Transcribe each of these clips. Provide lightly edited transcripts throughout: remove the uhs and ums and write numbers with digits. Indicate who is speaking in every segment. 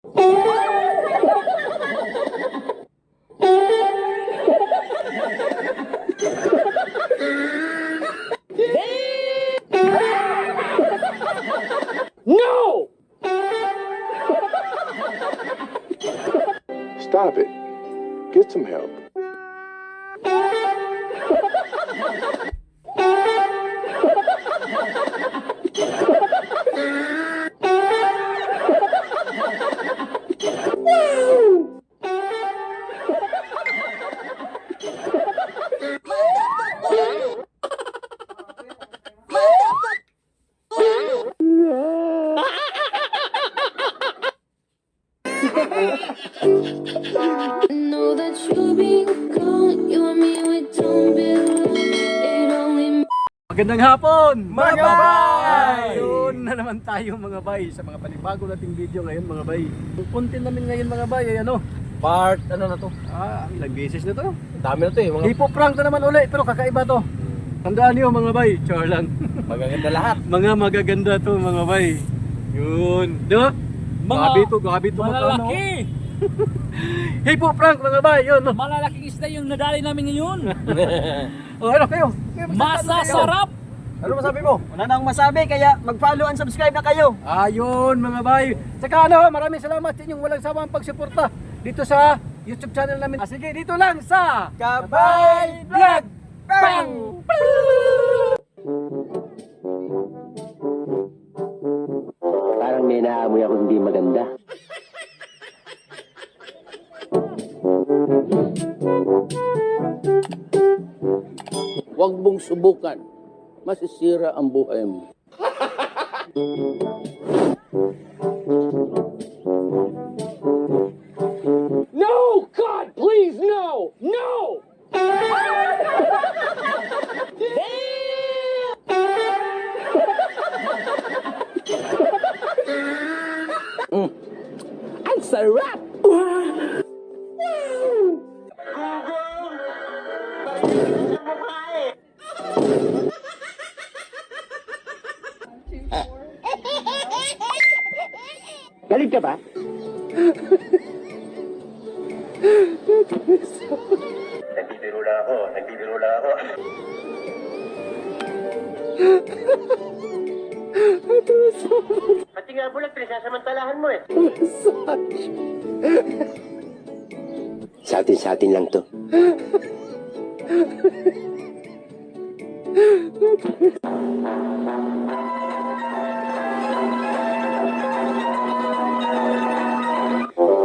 Speaker 1: No!
Speaker 2: Stop it. Get some help.
Speaker 3: Know that you're being gone, you and me, we don't belong. It only
Speaker 1: Magandang hapon!
Speaker 4: Mga bay!
Speaker 1: Yun na naman tayo mga bay sa mga panibago nating video ngayon mga bay. Ang content namin ngayon mga bay ay ano?
Speaker 4: Part, ano na to?
Speaker 1: Ilang beses na to.
Speaker 4: Dami na to eh, mga
Speaker 1: Hipo-prank na naman uli pero kakaiba to. Tandaan niyo mga bay, char lang.
Speaker 4: magaganda lahat.
Speaker 1: Mga magaganda to mga bay. Yun. Di ba? Gabi to
Speaker 5: Malalaki!
Speaker 1: Hipo-prank mga bay, yun.
Speaker 5: Malalaking isda yung nadali namin ngayon.
Speaker 1: O ano kayo?
Speaker 5: Masasarap!
Speaker 4: Ano masabi mo?
Speaker 6: Wala na akong masabi, kaya mag-follow and subscribe na kayo.
Speaker 1: Ayun mga bay. Saka ano, maraming salamat sa inyong walang sawang pagsuporta dito sa YouTube channel namin. Sige, dito lang sa
Speaker 6: Kabay Vlog! Bang!
Speaker 7: Parang may naamoy ako hindi maganda.
Speaker 8: Huwag mong subukan. Masisira ang buhay mo.
Speaker 1: No! God, please, no! No!
Speaker 8: Ang sarap!
Speaker 7: Galing ka ba? Nagbibiro lang ako. Pati nga bulag, pinasasamantalahan mo eh. Sa atin lang to.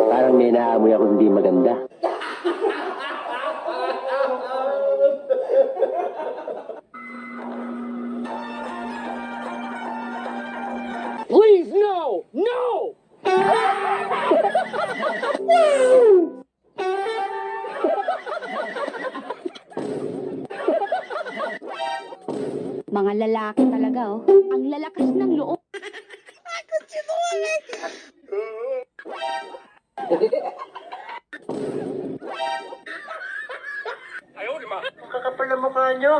Speaker 7: Parang may naamoy ako hindi maganda.
Speaker 1: Please, no! No!
Speaker 9: Mga lalaki talaga, oh. Ang lalakas ng loob.
Speaker 7: Kakapal na mukha nyo.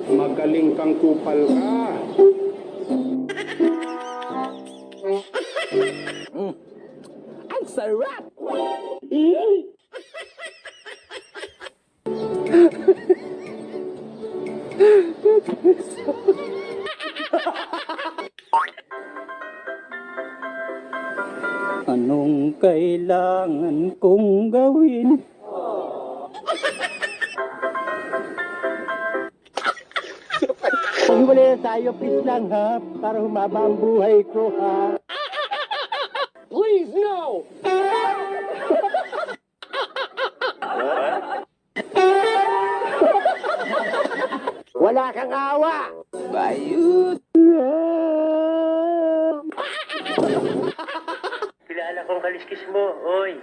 Speaker 2: Magaling kang kupal ka.
Speaker 8: Ang sarap!
Speaker 6: Anong kailangan kong gawin? Pag-iwalay na tayo, please lang ha, para humaba ang buhay ko ha.
Speaker 1: Please, no!
Speaker 6: Wala kang awa!
Speaker 8: Bayot!
Speaker 7: Kilala kong kaliskis mo, oy.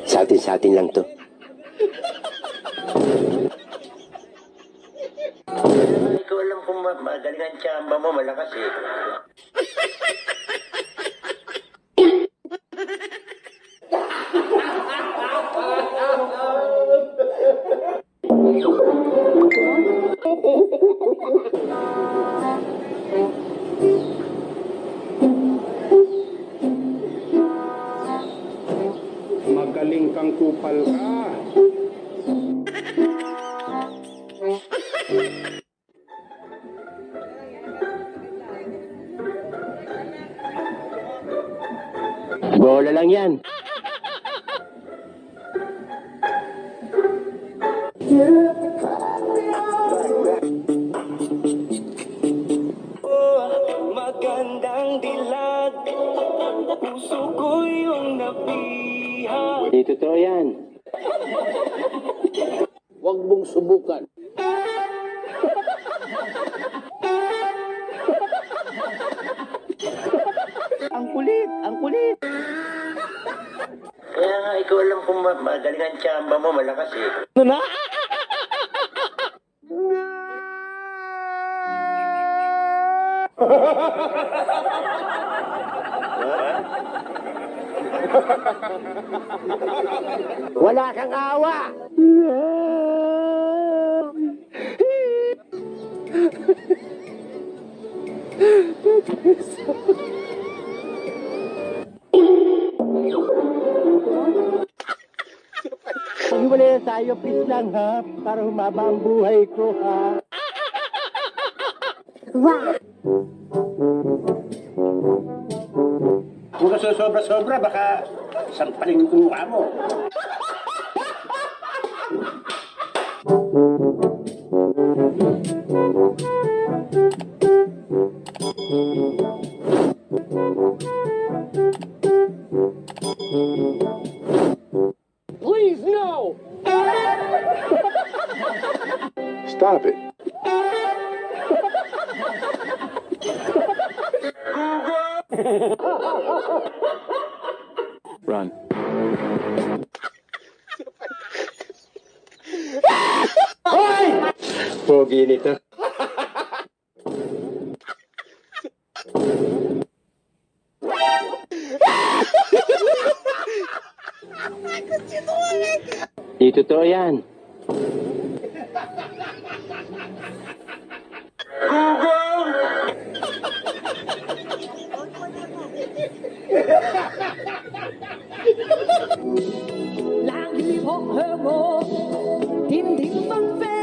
Speaker 7: Sa atin lang to. magaling ang tsamba mo, malakas eh.
Speaker 2: Magaling kang kupal ka.
Speaker 7: Bola lang yan.
Speaker 6: Magandang dilag, puso ko yung napiha.
Speaker 7: Di totoo yan.
Speaker 8: Huwag mong subukan.
Speaker 6: Ang kulit, ang kulit.
Speaker 7: Kaya nga, ikaw alam kung magaling ang tsamba mo, malakas eh.
Speaker 6: Wala kang awa. Hiwalay na tayo, please lang ha, para humaba ang buhay ko ha.
Speaker 9: Wow!
Speaker 6: Kung ka sobra-sobra, baka sampaling ko mukha mo.
Speaker 8: Please, no!
Speaker 2: Stop it.
Speaker 7: Run. Pogi nito. Di totoo yan.
Speaker 3: Lagi ho mo, tim tim bang fe.